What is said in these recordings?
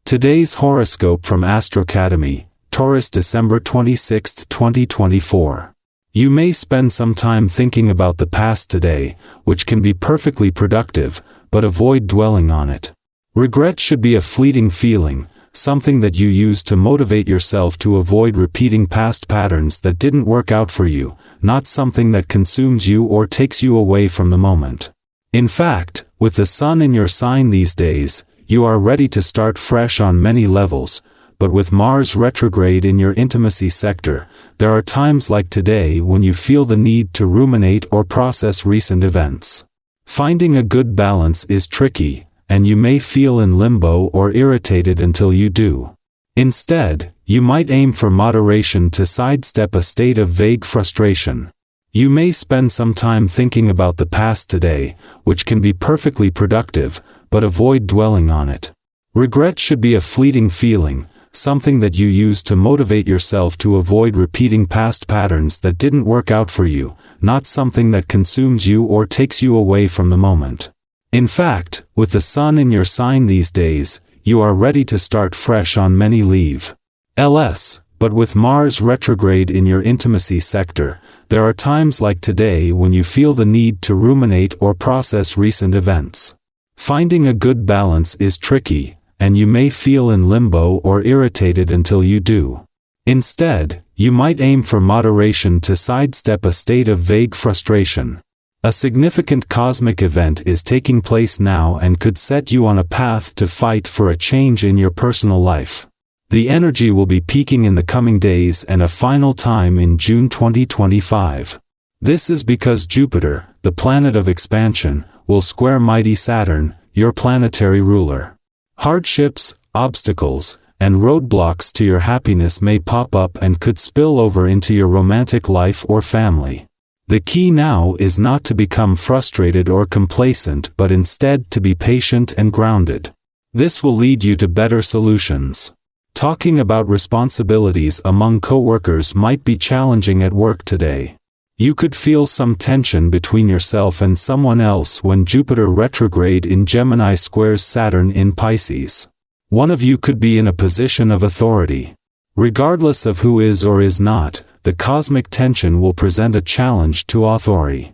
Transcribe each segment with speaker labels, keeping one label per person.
Speaker 1: Today's horoscope from AstroCademy, Taurus, December 26, 2024. You may spend some time thinking about the past today, which can be perfectly productive, but avoid dwelling on it. Regret should be a fleeting feeling, something that you use to motivate yourself to avoid repeating past patterns that didn't work out for you, not something that consumes you or takes you away from the moment. In fact, with the sun in your sign these days, you are ready to start fresh on many levels, but with Mars retrograde in your intimacy sector, there are times like today when you feel the need to ruminate or process recent events. Finding a good balance is tricky, and you may feel in limbo or irritated until you do. Instead, you might aim for moderation to sidestep a state of vague frustration. You may spend some time thinking about the past today, which can be perfectly productive, but avoid dwelling on it. Regret should be a fleeting feeling, something that you use to motivate yourself to avoid repeating past patterns that didn't work out for you, not something that consumes you or takes you away from the moment. In fact, with the sun in your sign these days, you are ready to start fresh on many levels, but with Mars retrograde in your intimacy sector, there are times like today when you feel the need to ruminate or process recent events. Finding a good balance is tricky, and you may feel in limbo or irritated until you do. Instead, you might aim for moderation to sidestep a state of vague frustration. A significant cosmic event is taking place now and could set you on a path to fight for a change in your personal life. The energy will be peaking in the coming days and a final time in June 2025. This is because Jupiter, the planet of expansion, will square mighty Saturn, your planetary ruler. Hardships, obstacles, and roadblocks to your happiness may pop up and could spill over into your romantic life or family. The key now is not to become frustrated or complacent but instead to be patient and grounded. This will lead you to better solutions. Talking about responsibilities among coworkers might be challenging at work today. You could feel some tension between yourself and someone else when Jupiter retrograde in Gemini squares Saturn in Pisces. One of you could be in a position of authority. Regardless of who is or is not, the cosmic tension will present a challenge to authority.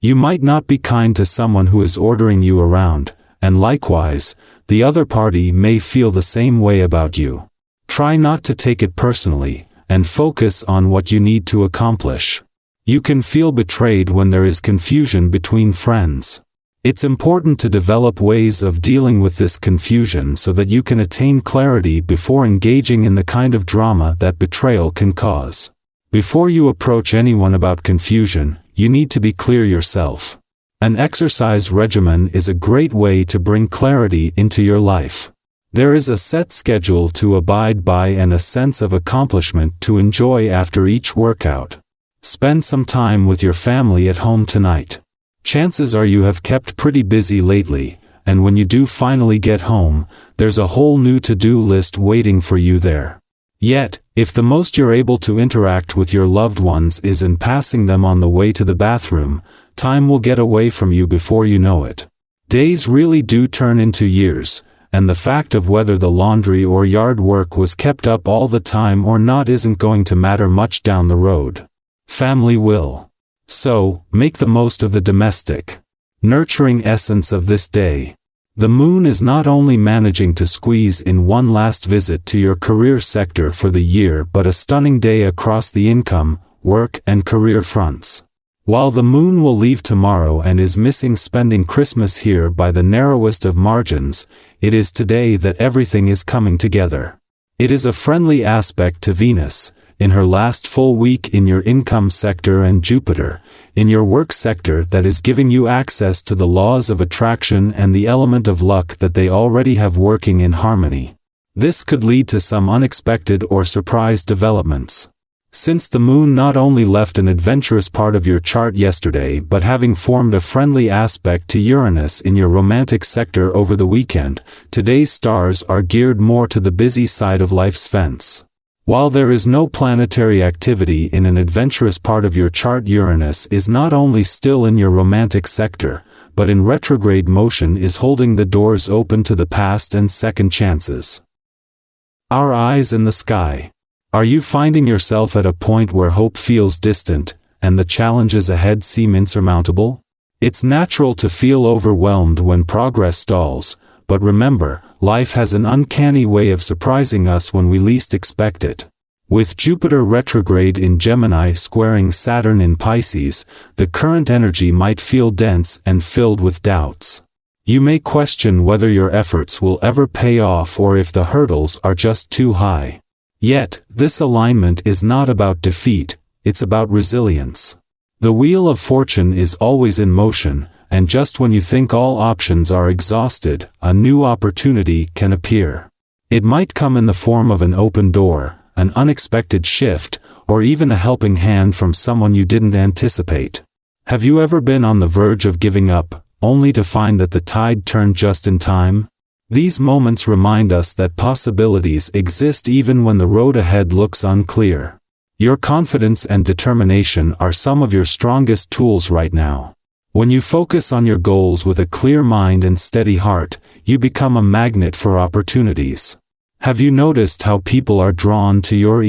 Speaker 1: You might not be kind to someone who is ordering you around, and likewise, the other party may feel the same way about you. Try not to take it personally, and focus on what you need to accomplish. You can feel betrayed when there is confusion between friends. It's important to develop ways of dealing with this confusion so that you can attain clarity before engaging in the kind of drama that betrayal can cause. Before you approach anyone about confusion, you need to be clear yourself. An exercise regimen is a great way to bring clarity into your life. There is a set schedule to abide by and a sense of accomplishment to enjoy after each workout. Spend some time with your family at home tonight. Chances are you have kept pretty busy lately, and when you do finally get home, there's a whole new to-do list waiting for you there. Yet, if the most you're able to interact with your loved ones is in passing them on the way to the bathroom, time will get away from you before you know it. Days really do turn into years, and the fact of whether the laundry or yard work was kept up all the time or not isn't going to matter much down the road. Family will. So, make the most of the domestic, nurturing essence of this day. The moon is not only managing to squeeze in one last visit to your career sector for the year but a stunning day across the income, work and career fronts. While the moon will leave tomorrow and is missing spending Christmas here by the narrowest of margins, it is today that everything is coming together. It is a friendly aspect to Venus, in her last full week in your income sector, and Jupiter, in your work sector, that is giving you access to the laws of attraction and the element of luck that they already have working in harmony. This could lead to some unexpected or surprise developments. Since the moon not only left an adventurous part of your chart yesterday but having formed a friendly aspect to Uranus in your romantic sector over the weekend, today's stars are geared more to the busy side of life's fence. While there is no planetary activity in an adventurous part of your chart, Uranus is not only still in your romantic sector, but in retrograde motion is holding the doors open to the past and second chances. Our eyes in the sky. Are you finding yourself at a point where hope feels distant, and the challenges ahead seem insurmountable? It's natural to feel overwhelmed when progress stalls, but remember, life has an uncanny way of surprising us when we least expect it. With Jupiter retrograde in Gemini squaring Saturn in Pisces, the current energy might feel dense and filled with doubts. You may question whether your efforts will ever pay off or if the hurdles are just too high. Yet, this alignment is not about defeat, it's about resilience. The wheel of fortune is always in motion, and just when you think all options are exhausted, a new opportunity can appear. It might come in the form of an open door, an unexpected shift, or even a helping hand from someone you didn't anticipate. Have you ever been on the verge of giving up, only to find that the tide turned just in time? These moments remind us that possibilities exist even when the road ahead looks unclear. Your confidence and determination are some of your strongest tools right now. When you focus on your goals with a clear mind and steady heart, you become a magnet for opportunities. Have you noticed how people are drawn to your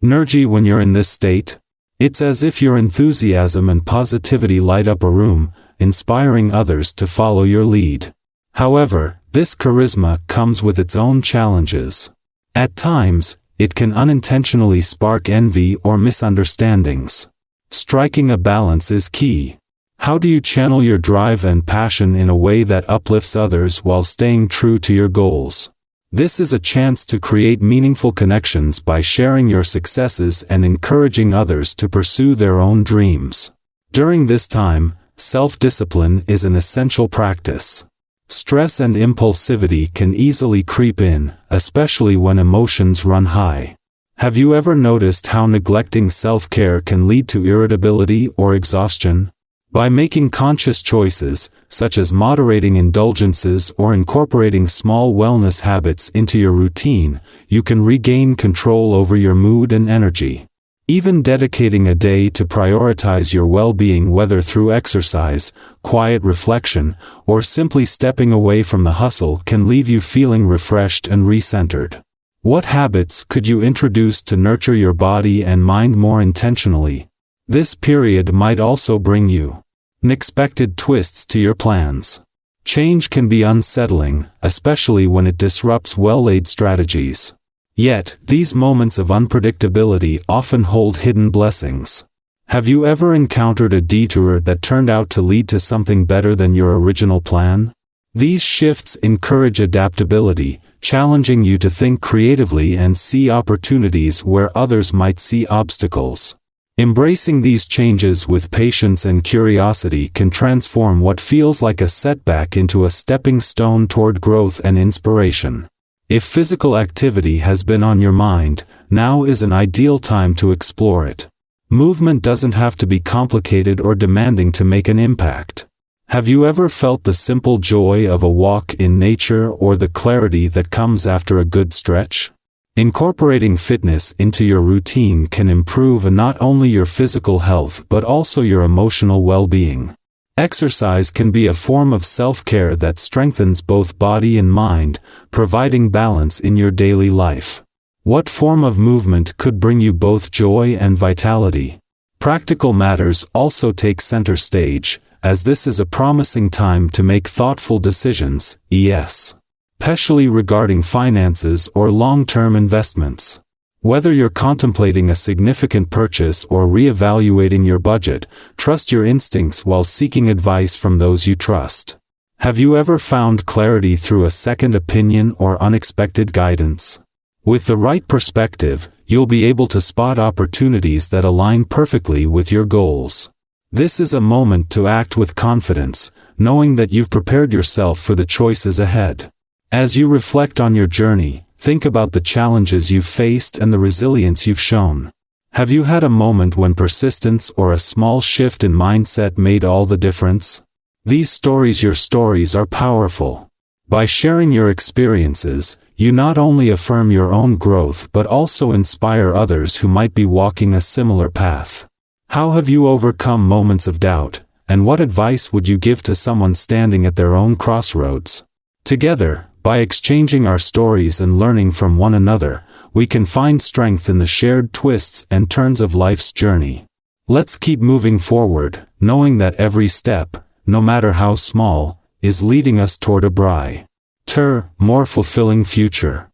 Speaker 1: energy when you're in this state? It's as if your enthusiasm and positivity light up a room, inspiring others to follow your lead. However, this charisma comes with its own challenges. At times, it can unintentionally spark envy or misunderstandings. Striking a balance is key. How do you channel your drive and passion in a way that uplifts others while staying true to your goals? This is a chance to create meaningful connections by sharing your successes and encouraging others to pursue their own dreams. During this time, self-discipline is an essential practice. Stress and impulsivity can easily creep in, especially when emotions run high. Have you ever noticed how neglecting self-care can lead to irritability or exhaustion? By making conscious choices, such as moderating indulgences or incorporating small wellness habits into your routine, you can regain control over your mood and energy. Even dedicating a day to prioritize your well-being, whether through exercise, quiet reflection, or simply stepping away from the hustle, can leave you feeling refreshed and recentered. What habits could you introduce to nurture your body and mind more intentionally? This period might also bring you unexpected twists to your plans. Change can be unsettling, especially when it disrupts well-laid strategies. Yet, these moments of unpredictability often hold hidden blessings. Have you ever encountered a detour that turned out to lead to something better than your original plan? These shifts encourage adaptability, challenging you to think creatively and see opportunities where others might see obstacles. Embracing these changes with patience and curiosity can transform what feels like a setback into a stepping stone toward growth and inspiration. If physical activity has been on your mind, now is an ideal time to explore it. Movement doesn't have to be complicated or demanding to make an impact. Have you ever felt the simple joy of a walk in nature or the clarity that comes after a good stretch? Incorporating fitness into your routine can improve not only your physical health but also your emotional well-being. Exercise can be a form of self-care that strengthens both body and mind, providing balance in your daily life. What form of movement could bring you both joy and vitality? Practical matters also take center stage, as this is a promising time to make thoughtful decisions, especially regarding finances or long-term investments. Whether you're contemplating a significant purchase or reevaluating your budget, trust your instincts while seeking advice from those you trust. Have you ever found clarity through a second opinion or unexpected guidance? With the right perspective, you'll be able to spot opportunities that align perfectly with your goals. This is a moment to act with confidence, knowing that you've prepared yourself for the choices ahead. As you reflect on your journey, think about the challenges you've faced and the resilience you've shown. Have you had a moment when persistence or a small shift in mindset made all the difference? Your stories are powerful. By sharing your experiences, you not only affirm your own growth but also inspire others who might be walking a similar path. How have you overcome moments of doubt, And what advice would you give to someone standing at their own crossroads? Together, by exchanging our stories and learning from one another, we can find strength in the shared twists and turns of life's journey. Let's keep moving forward, knowing that every step, no matter how small, is leading us toward a brighter, more fulfilling future.